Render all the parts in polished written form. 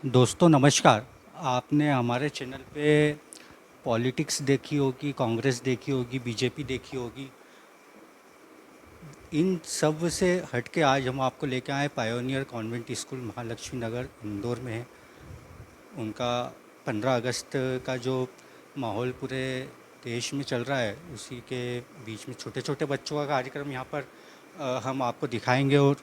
दोस्तों नमस्कार। आपने हमारे चैनल पे पॉलिटिक्स देखी होगी, कांग्रेस देखी होगी, बीजेपी देखी होगी। इन सब से हट के आज हम आपको लेके आए पायोनियर कॉन्वेंट स्कूल महालक्ष्मी नगर इंदौर में है। उनका 15 अगस्त का जो माहौल पूरे देश में चल रहा है, उसी के बीच में छोटे छोटे बच्चों का कार्यक्रम यहाँ पर हम आपको दिखाएंगे और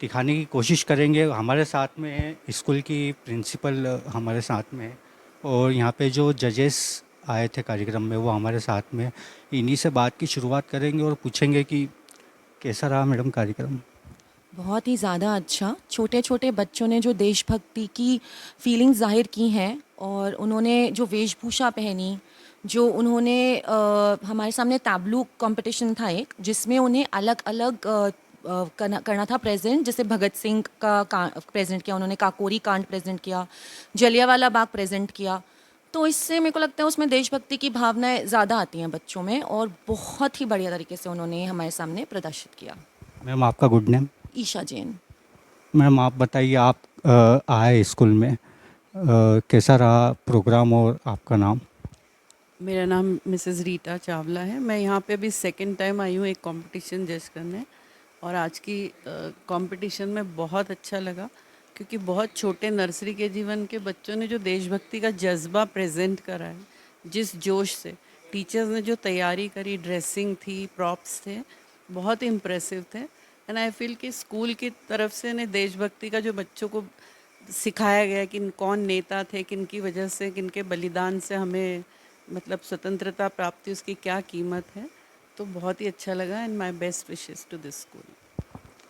दिखाने की कोशिश करेंगे। हमारे साथ में है स्कूल की प्रिंसिपल, हमारे साथ में है, और यहाँ पे जो जजेस आए थे कार्यक्रम में वो हमारे साथ में हैं। इन्हीं से बात की शुरुआत करेंगे और पूछेंगे कि कैसा रहा मैडम कार्यक्रम। बहुत ही ज़्यादा अच्छा। छोटे-छोटे बच्चों ने जो देशभक्ति की फीलिंग्स ज़ाहिर की हैं और उन्होंने जो वेशभूषा पहनी, जो उन्होंने हमारे सामने ताबलू कॉम्पिटिशन था एक, जिसमें उन्हें अलग-अलग करना करना था प्रेज़ेंट। जैसे भगत सिंह का प्रेज़ेंट किया उन्होंने, काकोरी कांड प्रेज़ेंट किया, जलियांवाला बाग प्रेज़ेंट किया। तो इससे मेरे को लगता है उसमें देशभक्ति की भावनाएँ ज़्यादा आती हैं बच्चों में और बहुत ही बढ़िया तरीके से उन्होंने हमारे सामने प्रदर्शित किया। मैम आपका good name. Isha Jain. Ma'am आप बताइए, आप आए स्कूल में, कैसा रहा प्रोग्राम और आपका नाम। मेरा नाम मिसेस रीटा चावला है। मैं यहाँ पे अभी सेकंड टाइम आई हूँ एक कंपटीशन जज करने, और आज की कंपटीशन में बहुत अच्छा लगा क्योंकि बहुत छोटे नर्सरी के जीवन के बच्चों ने जो देशभक्ति का जज्बा प्रेजेंट करा है, जिस जोश से टीचर्स ने जो तैयारी करी, ड्रेसिंग थी, प्रॉप्स थे, बहुत इम्प्रेसिव थे। एंड आई फील कि स्कूल की तरफ से ने देशभक्ति का जो बच्चों को सिखाया गया कि कौन नेता थे, किन की वजह से, किन के बलिदान से हमें मतलब स्वतंत्रता प्राप्ति, उसकी क्या कीमत है, तो बहुत ही अच्छा लगा। And my best wishes to this school.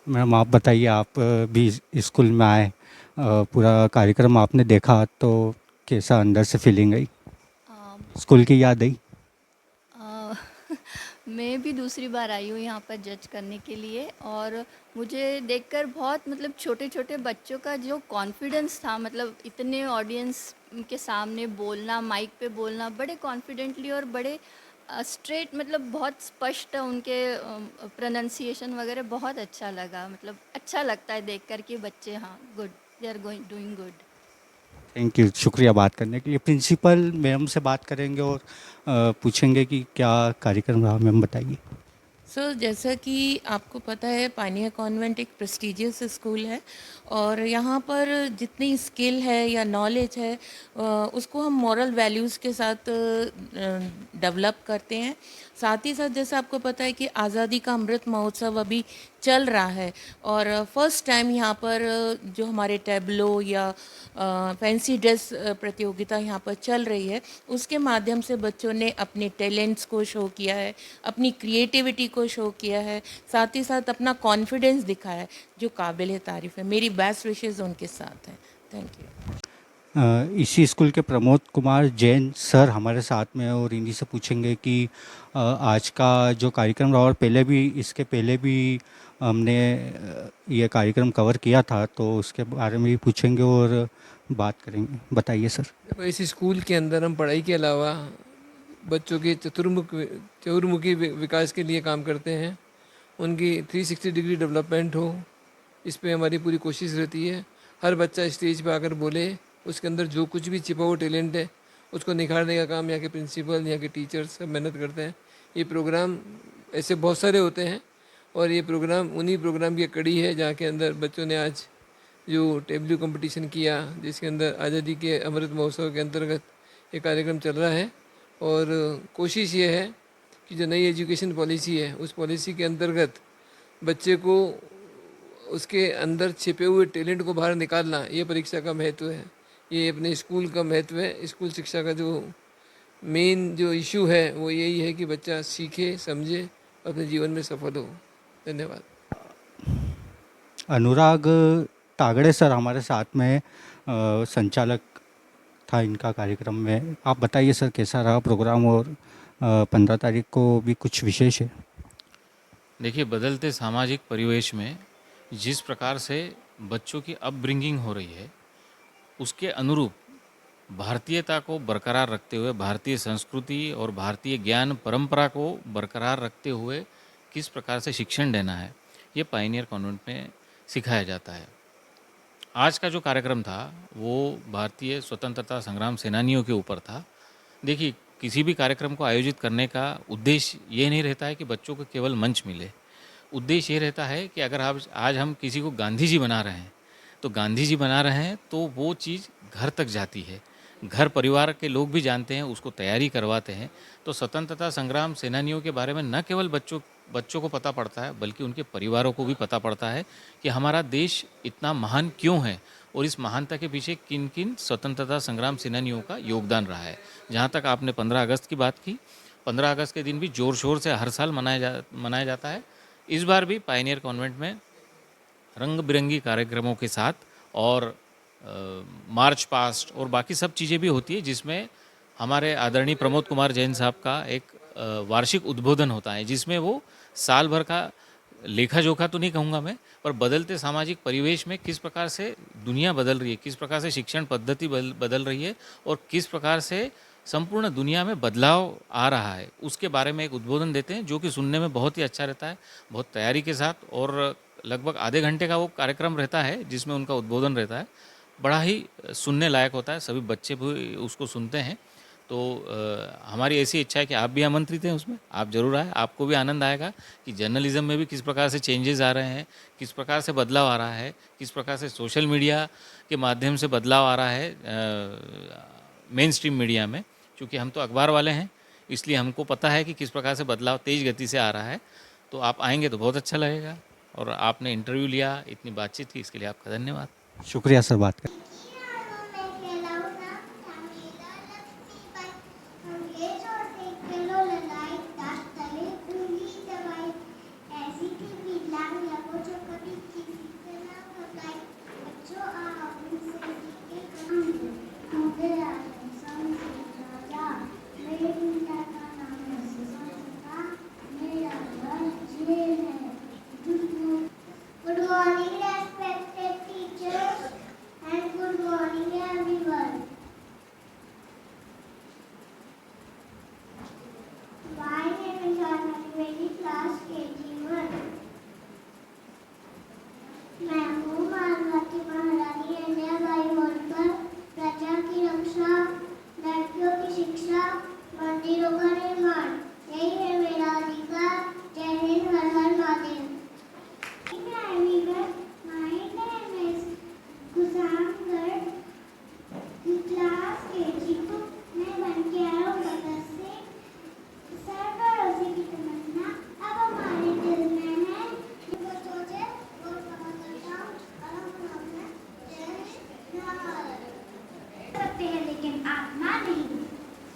Ma'am आप बताइए, आप भी स्कूल में आए, पूरा कार्यक्रम आपने देखा तो कैसा अंदर से फीलिंग आई, अम, स्कूल की याद आई। अ, मैं भी दूसरी बार आई हूँ यहाँ पर जज करने के लिए, और मुझे देखकर बहुत मतलब छोटे छोटे बच्चों का जो कॉन्फिडेंस था, मतलब इतने ऑडियंस के सामने बोलना, माइक पे बोलना बड़े कॉन्फिडेंटली और बड़े स्ट्रेट, मतलब बहुत स्पष्ट उनके प्रोनाउंसिएशन वगैरह बहुत अच्छा लगा। मतलब अच्छा लगता है देखकर कि बच्चे, हाँ, good, they are going doing good. Thank you, शुक्रिया बात करने के लिए। प्रिंसिपल मैम से बात करेंगे और पूछेंगे कि क्या कार्यक्रम रहा। मैम बताइए। सो जैसा कि आपको पता है, पानिया कॉन्वेंट एक प्रेस्टिजियस स्कूल है और यहाँ पर जितनी स्किल है या नॉलेज है उसको हम मॉरल वैल्यूज़ के साथ डेवलप करते हैं। साथ ही साथ जैसा आपको पता है कि आज़ादी का अमृत महोत्सव अभी चल रहा है और फर्स्ट टाइम यहाँ पर जो हमारे टैबलो या फैंसी ड्रेस प्रतियोगिता यहाँ पर चल रही है, उसके माध्यम से बच्चों ने अपने टैलेंट्स को शो किया है, अपनी क्रिएटिविटी को शो किया है, साथ ही साथ अपना कॉन्फिडेंस दिखाया है, जो काबिल तारीफ़ है। मेरी बेस्ट विशेज़ उनके साथ हैं। Thank you. इसी स्कूल के प्रमोद कुमार जैन सर हमारे साथ में हैं और इन्हीं से पूछेंगे कि आज का जो कार्यक्रम रहा, और पहले भी, इसके पहले भी हमने ये कार्यक्रम कवर किया था, तो उसके बारे में भी पूछेंगे और बात करेंगे। बताइए सर। देखो, इस स्कूल के अंदर हम पढ़ाई के अलावा बच्चों के चतुर्मुखी विकास के लिए काम करते हैं। उनकी 360 डिग्री डेवलपमेंट हो, इस पे हमारी पूरी कोशिश रहती है। हर बच्चा स्टेज पे आकर बोले, उसके अंदर जो कुछ भी छिपा हुआ टैलेंट है उसको निखारने का काम यहाँ के प्रिंसिपल, यहाँ के टीचर्स सब मेहनत करते हैं। ये प्रोग्राम ऐसे बहुत सारे होते हैं और ये प्रोग्राम उन्हीं प्रोग्राम की कड़ी है जहाँ के अंदर बच्चों ने आज जो टेबलू कंपटीशन किया, जिसके अंदर आज़ादी के अमृत महोत्सव के अंतर्गत ये कार्यक्रम चल रहा है। और कोशिश ये है कि जो नई एजुकेशन पॉलिसी है, उस पॉलिसी के अंतर्गत बच्चे को उसके अंदर छिपे हुए टैलेंट को बाहर निकालना, ये परीक्षा का महत्व है, ये अपने स्कूल का महत्व है। स्कूल शिक्षा का जो मेन जो इशू है वो यही है कि बच्चा सीखे, समझे, अपने जीवन में सफल हो। धन्यवाद। अनुराग तागड़े सर हमारे साथ में संचालक था इनका कार्यक्रम में। आप बताइए सर, कैसा रहा प्रोग्राम, और 15 तारीख को भी कुछ विशेष है। देखिए, बदलते सामाजिक परिवेश में जिस प्रकार से बच्चों की अपब्रिंगिंग हो रही है, उसके अनुरूप भारतीयता को बरकरार रखते हुए, भारतीय संस्कृति और भारतीय ज्ञान परंपरा को बरकरार रखते हुए किस प्रकार से शिक्षण देना है, ये पायनियर कॉन्वेंट में सिखाया जाता है। आज का जो कार्यक्रम था वो भारतीय स्वतंत्रता संग्राम सेनानियों के ऊपर था। देखिए, किसी भी कार्यक्रम को आयोजित करने का उद्देश्य ये नहीं रहता है कि बच्चों को केवल मंच मिले। उद्देश्य ये रहता है कि अगर आप आज हम किसी को गांधी जी बना रहे हैं, तो गांधी जी बना रहे हैं तो वो चीज़ घर तक जाती है। घर परिवार के लोग भी जानते हैं, उसको तैयारी करवाते हैं। तो स्वतंत्रता संग्राम सेनानियों के बारे में न केवल बच्चों को पता पड़ता है, बल्कि उनके परिवारों को भी पता पड़ता है कि हमारा देश इतना महान क्यों है और इस महानता के पीछे किन किन स्वतंत्रता संग्राम सेनानियों का योगदान रहा है। जहाँ तक आपने 15 अगस्त की बात की, 15 अगस्त के दिन भी ज़ोर शोर से हर साल मनाया जाता है। इस बार भी पायनियर कॉन्वेंट में रंग बिरंगी कार्यक्रमों के साथ और मार्च पास्ट और बाकी सब चीज़ें भी होती है, जिसमें हमारे आदरणीय प्रमोद कुमार जैन साहब का एक वार्षिक उद्बोधन होता है, जिसमें वो साल भर का लेखा जोखा तो नहीं कहूँगा मैं, पर बदलते सामाजिक परिवेश में किस प्रकार से दुनिया बदल रही है, किस प्रकार से शिक्षण पद्धति बदल रही है और किस प्रकार से संपूर्ण दुनिया में बदलाव आ रहा है, उसके बारे में एक उद्बोधन देते हैं, जो कि सुनने में बहुत ही अच्छा रहता है, बहुत तैयारी के साथ। और लगभग आधे घंटे का वो कार्यक्रम रहता है जिसमें उनका उद्बोधन रहता है। बड़ा ही सुनने लायक होता है, सभी बच्चे भी उसको सुनते हैं। तो हमारी ऐसी इच्छा है कि आप भी आमंत्रित हैं उसमें, आप ज़रूर आए, आपको भी आनंद आएगा कि जर्नलिज्म में भी किस प्रकार से चेंजेस आ रहे हैं, किस प्रकार से बदलाव आ रहा है, किस प्रकार से सोशल मीडिया के माध्यम से बदलाव आ रहा है मेन स्ट्रीम मीडिया में। क्योंकि हम तो अखबार वाले हैं, इसलिए हमको पता है कि किस प्रकार से बदलाव तेज़ गति से आ रहा है। तो आप आएंगे तो बहुत अच्छा लगेगा। और आपने इंटरव्यू लिया, इतनी बातचीत की, इसके लिए आपका धन्यवाद। शुक्रिया सर बात कर। Good morning, respected teachers, and good morning, everyone. My name is Anandvedi, class KG1. मैं हूँ मानवती महारानी अहिल्याबाई होलकर। प्रजा की रक्षा, लड़कियों की शिक्षा, मंदिरों का निर्माण, यही है मेरा अधिकार। जय हिंद, हर हर Mahadev. My name is Kusamgar, class KG2। मैं बन के आया हूँ भगत सिंह। सरदारों की तमन्ना अब हमारे दिल में है। जो सोचे वो सफल करता हूँ और हम अपना सकते हैं, लेकिन आत्मा नहीं।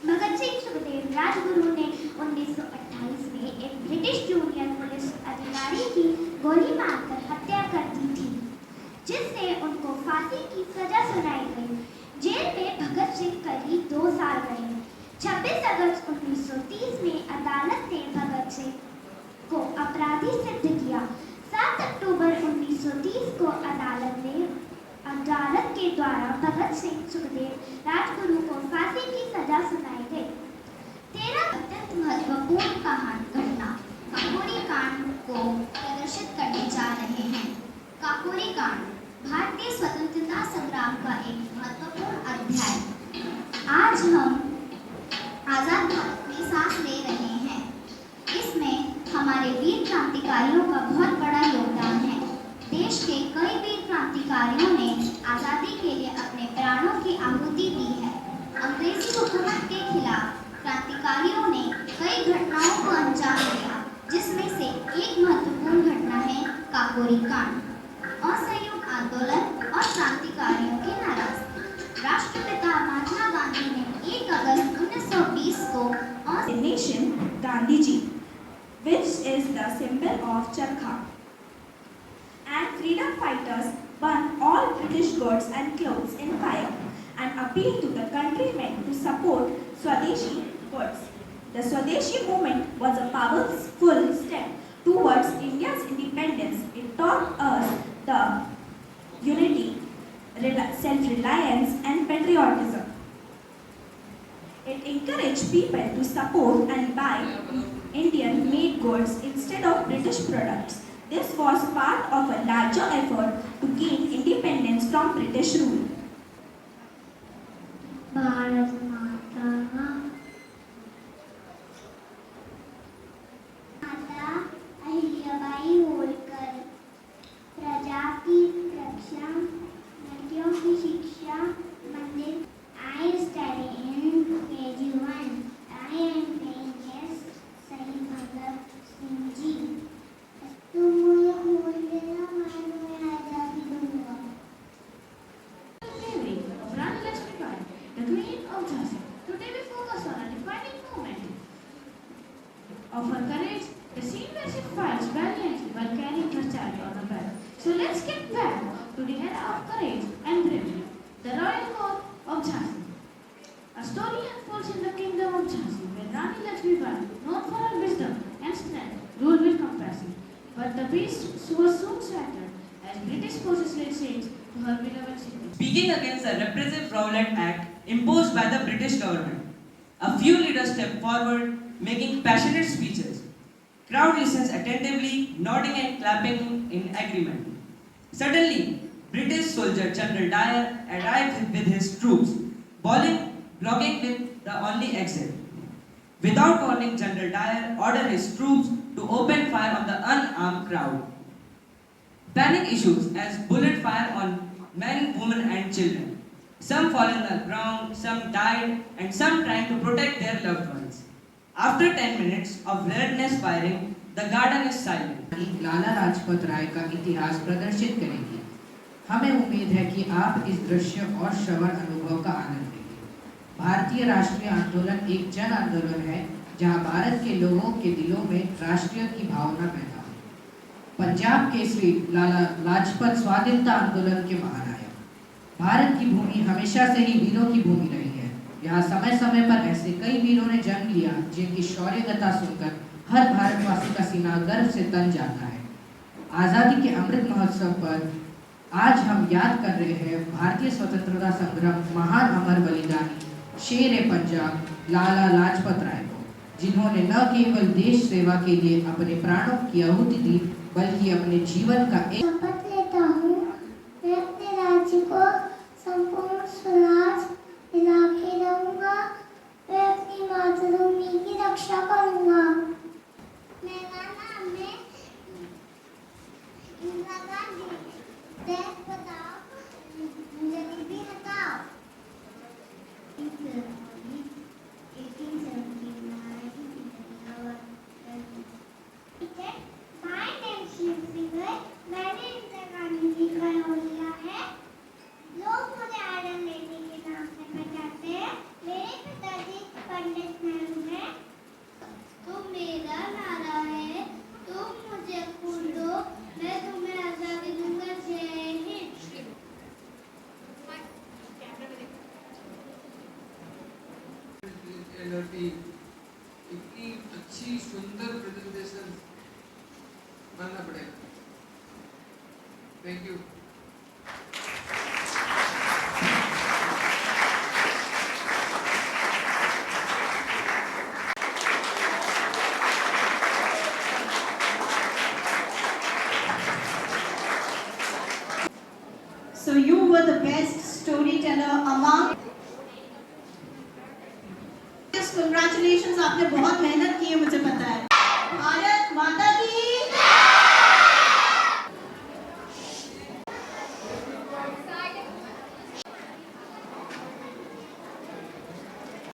भगत सिंह सुखदेव राजगुरु ने 1928 में एक ब्रिटिश जूनियर पुलिस अधिकारी की गोली मारकर हत्या कर दी थी, जिससे उनको फांसी की सजा सुनाई गई। जेल में भगत सिंह करीब 2 साल रहे। 26 अगस्त 1930 में अदालत ने भगत सिंह को अपराधी सिद्ध किया। 7 अक्टूबर 1930 को अदालत के द्वारा भगत सिंह सुखदेव राजगुरु को फांसी की सजा सुनाई गई। 13 अत्यंत महत्वपूर्ण घटना काकोरी कांड को प्रदर्शित करने जा रहे हैं। काकोरी कांड भारतीय स्वतंत्रता संग्राम का एक महत्वपूर्ण अध्याय। आज हम आजाद भारत में सांस ले रहे हैं। इसमें हमारे वीर क्रांतिकारियों का बहुत बड़ा योगदान है। देश के कई वीर क्रांतिकारियों ने आज़ादी के लिए अपने प्राणों की आहुति दी है। अंग्रेजी हुकूमत के खिलाफ क्रांतिकारियों ने कई घटनाओं को अंजाम दिया, जिसमें से एक महत्वपूर्ण घटना है काकोरी कांड। असहयोग आंदोलन और क्रांतिकारियों के नाराज राष्ट्रपिता महात्मा गांधी ने 1 अगस्त 1920 को nation Gandhiji, which is the symbol of Charkha. And freedom fighters burned all British goods and clothes in fire and appealed to the countrymen to support Swadeshi goods. The Swadeshi movement was a powerful step towards India's independence. It taught us the unity, self-reliance and patriotism. It encouraged people to support and buy Indian-made goods instead of British products. This was part of a larger effort to gain independence from British rule. Bharat माता माता अहिल्याबाई होलकर प्रजा की रक्षा लड़कियों की शिक्षा मंदिर I study in KG1. I am playing guest शहीद भगत सिंह जी. तुम मुझे भूल देना मैं तुम्हें आज़ादी दूंगा. Of Rani Lakshmibai, the Queen of Jhansi. Today we focus on a defining moment of her courage, the scene where she fights valiantly while carrying her child on her back. So let's get back to the era of courage and bravery, the Royal Court of Jhansi. A story unfolds in the kingdom of Jhansi, where Rani Lakshmibai, known for her wisdom and strength, ruled with compassion. But the beast was soon shattered as British forces laid siege to her beloved city. Speaking against the Repressive Rowlatt Act imposed by the British government, a few leaders stepped forward, making passionate speeches. Crowd listens attentively, nodding and clapping in agreement. Suddenly, British soldier General Dyer arrived with his troops, blocking with the only exit. Without warning, General Dyer ordered his troops to open fire on the unarmed crowd. Panic ensues as bullets fire on men, women and children. Some fall on the ground, some died and some trying to protect their loved ones. After 10 minutes of relentless firing, the garden is silent. Lala Lajpat Rai का इतिहास प्रदर्शित करेगी. हमें उम्मीद है कि आप इस दृश्य और श्रवण अनुभव का आनंद लेंगे. भारतीय राष्ट्रीय आंदोलन एक जन आंदोलन है जहां भारत के लोगों के दिलों में राष्ट्रीय की भावना पैदा हुई. पंजाब केसरी लाला लाजपत स्वाधीनता आंदोलन के महानायक. भारत की भूमि हमेशा से ही वीरों की भूमि रही है. यहाँ समय समय पर ऐसे कई वीरों ने जन्म लिया जिनकी शौर्य गाथा सुनकर हर भारतवासी का सीना गर्व से तन जाता है. आज़ादी के अमृत महोत्सव पर आज हम याद कर रहे हैं भारतीय स्वतंत्रता संग्राम महान अमर बलिदानी शेर पंजाब लाला लाजपत राय को, जिन्होंने न केवल देश सेवा के लिए अपने प्राणों की आहुति दी बल्कि अपने जीवन का एक शपथ लेता हूँ मैं अपने राज्य को संपूर्ण स्वराज दिला के रहूँगा. मैं अपनी मातृभूमि की रक्षा करूँगा. मेरा नाम है इंदिरा गांधी. देश बचाओ गरीबी हटाओ. 1879 My name is Shiv. मैंने इंदिरा गांधी जी का नाम लिया है. लोग मुझे आयरन लेडी के नाम से पहचानते हैं. मेरे पिताजी पंडित नेहरू हैं. तुम मेरा नारा है, तुम मुझे खून दो, मैं तुम्हें आजादी दूंगा. जय हिंद. इतनी अच्छी सुंदर प्रेजेंटेशन मानना पड़ेगा. Thank you. So you were the best storyteller among. Congratulations, आपने बहुत मेहनत की है मुझे पता है. भारत माता